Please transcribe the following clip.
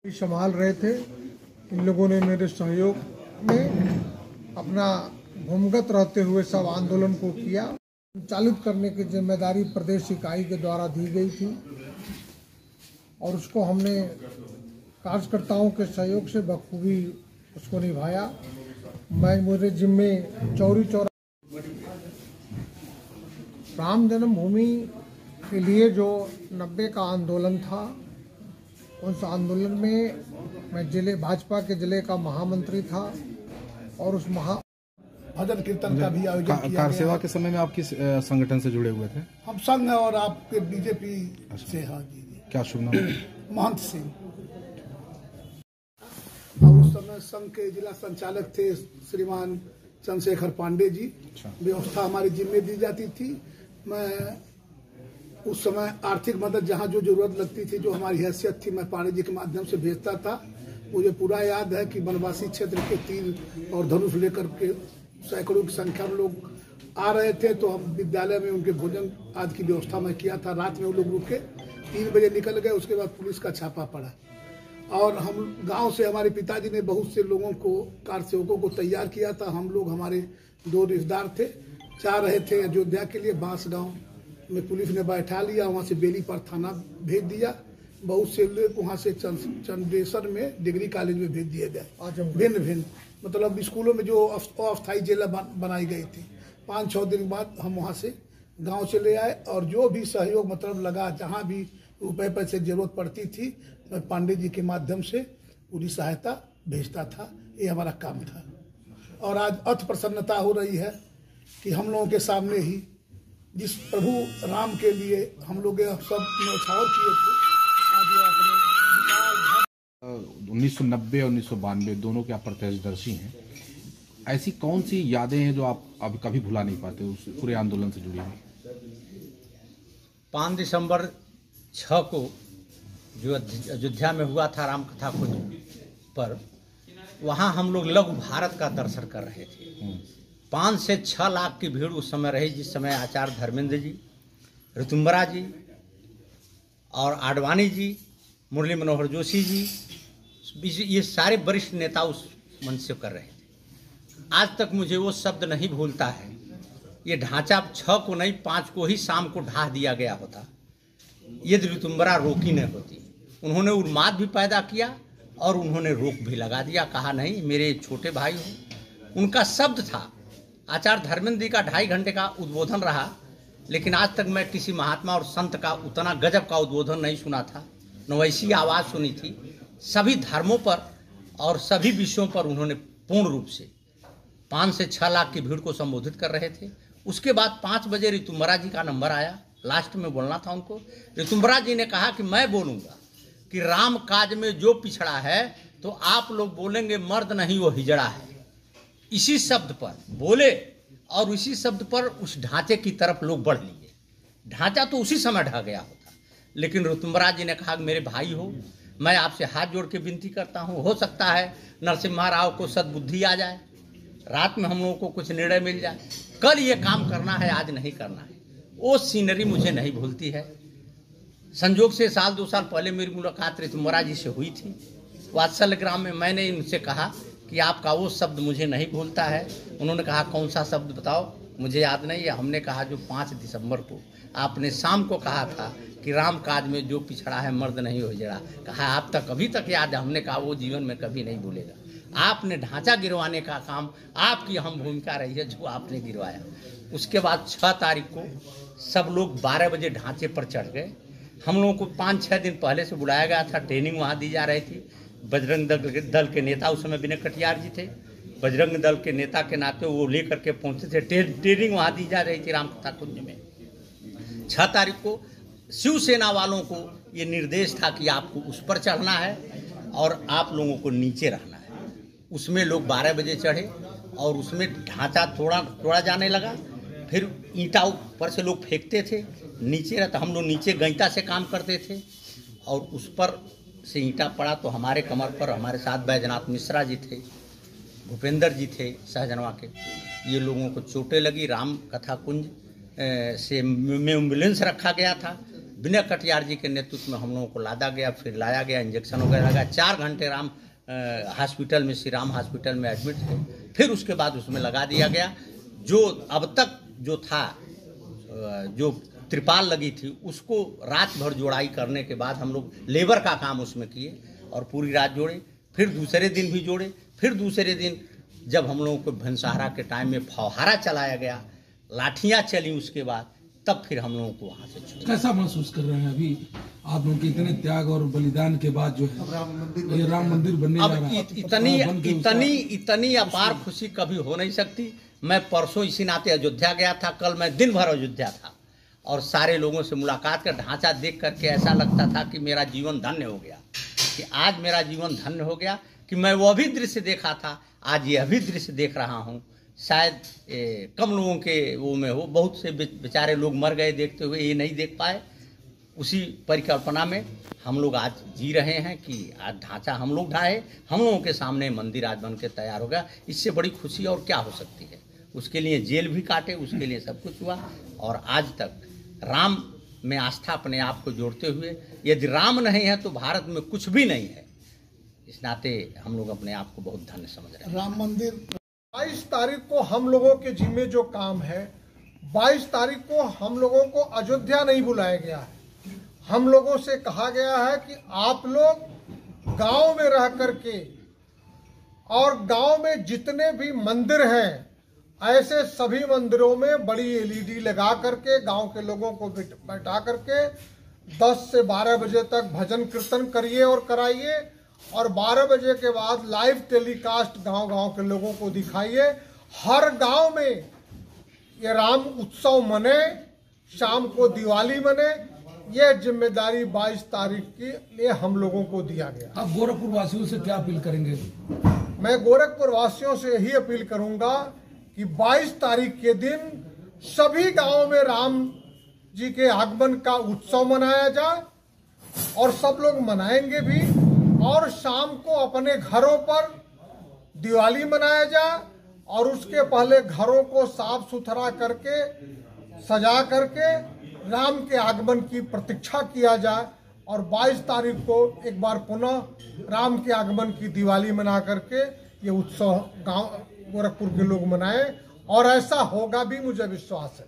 संभाल रहे थे। इन लोगों ने मेरे सहयोग में अपना भूमिगत रहते हुए सब आंदोलन को किया। संचालित करने की जिम्मेदारी प्रदेश इकाई के द्वारा दी गई थी और उसको हमने कार्यकर्ताओं के सहयोग से बखूबी उसको निभाया। मैं मेरे जिम्मे चौरी चौरा राम जन्मभूमि के लिए जो 90 का आंदोलन था, उस आंदोलन में मैं जिले भाजपा के जिले का महामंत्री था और उस भजन कीर्तन का भी आयोजन किया कार सेवा के समय में आप किस संगठन से जुड़े हुए थे? हम संघ और आपके बीजेपी से। हाँ जी। क्या शुभ नाम? महंत सिंह। और उस समय संघ के जिला संचालक थे श्रीमान चंद्रशेखर पांडे जी। व्यवस्था हमारी जिम्मे दी जाती थी। मैं उस समय आर्थिक मदद जहाँ जो जरूरत लगती थी, जो हमारी हैसियत थी, मैं पांडे जी के माध्यम से भेजता था। मुझे पूरा याद है कि वनवासी क्षेत्र के तीर और धनुष लेकर के सैकड़ों की संख्या में लोग आ रहे थे, तो हम विद्यालय में उनके भोजन आदि की व्यवस्था मैं किया था। रात में वो लोग रुके, 3 बजे निकल गए। उसके बाद पुलिस का छापा पड़ा और हम गांव से हमारे पिताजी ने बहुत से लोगों को, कार सेवकों को तैयार किया था। हम लोग, हमारे 2 रिश्तेदार थे, जा रहे थे अयोध्या के लिए। बांस गाँव में पुलिस ने बैठा लिया, वहाँ से बेलीपार थाना भेज दिया। बहुत से लोग वहाँ से चंदेसर में डिग्री कॉलेज में भेज दिए गए। भिन्न भिन्न मतलब स्कूलों में जो अस्थायी जेल बनाई गई थी। 5-6 दिन बाद हम वहाँ से गांव चले आए और जो भी सहयोग मतलब लगा, जहाँ भी रुपए पैसे जरूरत पड़ती थी, मैं पांडे जी के माध्यम से पूरी सहायता भेजता था। ये हमारा काम था और आज अति प्रसन्नता हो रही है कि हम लोगों के सामने ही जिस प्रभु राम के लिए हम लोग सब न्यौछावर किए थे, आज वो अपने 1990 और 1992 दोनों के आप प्रत्यक्षदर्शी हैं। ऐसी कौन सी यादें हैं जो आप अभी कभी भुला नहीं पाते उस पूरे आंदोलन से जुड़ी हुई? 5 दिसंबर 6 को जो अयोध्या में हुआ था राम कथा कुंज पर, वहाँ हम लोग लघु भारत का दर्शन कर रहे थे। 5 से 6 लाख की भीड़ उस समय रही, जिस समय आचार्य धर्मेंद्र जी, ऋतुम्बरा जी और आडवाणी जी, मुरली मनोहर जोशी जी, ये सारे वरिष्ठ नेता उस मंच से कर रहे थे। आज तक मुझे वो शब्द नहीं भूलता है। ये ढांचा 6 को नहीं 5 को ही शाम को ढा दिया गया होता यदि ऋतुम्बरा रोकी नहीं होती। उन्होंने उन्माद भी पैदा किया और उन्होंने रोक भी लगा दिया। कहा नहीं, मेरे छोटे भाई हो। उनका शब्द था। आचार्य धर्मेंद्र जी का 2.5 घंटे का उद्बोधन रहा, लेकिन आज तक मैं किसी महात्मा और संत का उतना गजब का उद्बोधन नहीं सुना था, न वैसी आवाज़ सुनी थी। सभी धर्मों पर और सभी विषयों पर उन्होंने पूर्ण रूप से 5 से 6 लाख की भीड़ को संबोधित कर रहे थे। उसके बाद 5 बजे ऋतुम्बरा जी का नंबर आया, लास्ट में बोलना था उनको। ऋतुम्बरा जी ने कहा कि मैं बोलूँगा कि राम काज में जो पिछड़ा है तो आप लोग बोलेंगे मर्द नहीं वो हिजड़ा है। इसी शब्द पर बोले और इसी शब्द पर उस ढांचे की तरफ लोग बढ़ लिए। ढांचा तो उसी समय ढह गया होता, लेकिन ऋतुम्बरा जी ने कहा कि मेरे भाई हो, मैं आपसे हाथ जोड़ के विनती करता हूँ, हो सकता है नरसिम्हा राव को सद्बुद्धि आ जाए, रात में हम लोगों को कुछ निर्णय मिल जाए। कल ये काम करना है, आज नहीं करना है। वो सीनरी मुझे नहीं भूलती है। संजोग से 1-2 साल पहले मेरी मुलाकात ऋतुम्बरा जी से हुई थी वात्सल्य ग्राम में। मैंने इनसे कहा कि आपका वो शब्द मुझे नहीं भूलता है। उन्होंने कहा कौन सा शब्द बताओ, मुझे याद नहीं है। हमने कहा जो 5 दिसंबर को आपने शाम को कहा था कि राम काज में जो पिछड़ा है मर्द नहीं हो जड़ा। कहा आप तक अभी तक याद है। हमने कहा वो जीवन में कभी नहीं भूलेगा। आपने ढांचा गिरवाने का काम, आपकी अहम भूमिका रही है जो आपने गिरवाया। उसके बाद 6 तारीख को सब लोग 12 बजे ढांचे पर चढ़ गए। हम लोगों को 5-6 दिन पहले से बुलाया गया था, ट्रेनिंग वहाँ दी जा रही थी। बजरंग दल के नेता उस समय विनय कटियार जी थे। बजरंग दल के नेता के नाते वो लेकर के पहुँचे थे। ट्रेनिंग वहाँ दी जा रही थी रामकथा कुंज में। 6 तारीख को शिवसेना वालों को ये निर्देश था कि आपको उस पर चढ़ना है और आप लोगों को नीचे रहना है। उसमें लोग 12 बजे चढ़े और उसमें ढांचा थोड़ा जाने लगा। फिर ईंटा ऊपर से लोग फेंकते थे, नीचे रहता। हम लोग नीचे गैंता से काम करते थे और उस पर से ईंटा पड़ा तो हमारे कमर पर, हमारे साथ बैजनाथ मिश्रा जी थे, भूपेंद्र जी थे सहजनवा के, ये लोगों को चोटें लगी। राम कथा कुंज से में एम्बुलेंस रखा गया था। विनय कटियार जी के नेतृत्व में हम लोगों को लादा गया, फिर लाया गया, इंजेक्शन वगैरह लगा। 4 घंटे राम हॉस्पिटल में, श्री राम हॉस्पिटल में एडमिट थे। फिर उसके बाद उसमें लगा दिया गया। जो अब तक जो था, जो त्रिपाल लगी थी, उसको रात भर जोड़ाई करने के बाद हम लोग लेबर का काम उसमें किए और पूरी रात जोड़े। फिर दूसरे दिन भी जोड़े। फिर दूसरे दिन जब हम लोगों को भंसारा के टाइम में फौहारा चलाया गया, लाठियाँ चली, उसके बाद तब फिर हम लोगों को वहाँ से छुट्टी। कैसा महसूस कर रहे हैं अभी आप लोगों के इतने त्याग और बलिदान के बाद जो है ये राम मंदिर बनने जा रहा है? इतनी अपार खुशी कभी हो नहीं सकती। मैं परसों इसी नाते अयोध्या गया था, कल मैं दिन भर अयोध्या था और सारे लोगों से मुलाकात का ढांचा देख करके ऐसा लगता था कि मेरा जीवन धन्य हो गया, कि आज मेरा जीवन धन्य हो गया कि मैं वो भी दृश्य देखा था, आज यह भी दृश्य देख रहा हूँ। शायद कम लोगों के वो में हो, बहुत से बेचारे लोग मर गए देखते हुए, ये नहीं देख पाए। उसी परिकल्पना में हम लोग आज जी रहे हैं कि आज ढांचा हम लोग ढाए, हम लोगों के सामने मंदिर आज बन के तैयार हो गया। इससे बड़ी खुशी और क्या हो सकती है। उसके लिए जेल भी काटे, उसके लिए सब कुछ हुआ और आज तक राम में आस्था अपने आप को जोड़ते हुए, यदि राम नहीं है तो भारत में कुछ भी नहीं है। इस नाते हम लोग अपने आप को बहुत धन्य समझ रहे हैं। राम मंदिर 22 तारीख को हम लोगों के जिम्मे जो काम है, 22 तारीख को हम लोगों को अयोध्या नहीं बुलाया गया है। हम लोगों से कहा गया है कि आप लोग गांव में रह करके और गांव में जितने भी मंदिर हैं, ऐसे सभी मंदिरों में बड़ी एलईडी लगा करके गांव के लोगों को बैठा करके 10 से 12 बजे तक भजन कीर्तन करिए और कराइए और 12 बजे के बाद लाइव टेलीकास्ट गांव-गांव के लोगों को दिखाइए। हर गांव में ये राम उत्सव मने, शाम को दिवाली मने। ये जिम्मेदारी 22 तारीख के लिए हम लोगों को दिया गया। आप गोरखपुर वासियों से क्या अपील करेंगे? मैं गोरखपुर वासियों से यही अपील करूंगा कि 22 तारीख के दिन सभी गांवों में राम जी के आगमन का उत्सव मनाया जाए और सब लोग मनाएंगे भी। और शाम को अपने घरों पर दिवाली मनाया जाए और उसके पहले घरों को साफ सुथरा करके सजा करके राम के आगमन की प्रतीक्षा किया जाए और 22 तारीख को एक बार पुनः राम के आगमन की दिवाली मना करके ये उत्सव गांव गोरखपुर के लोग मनाएं और ऐसा होगा भी, मुझे विश्वास है।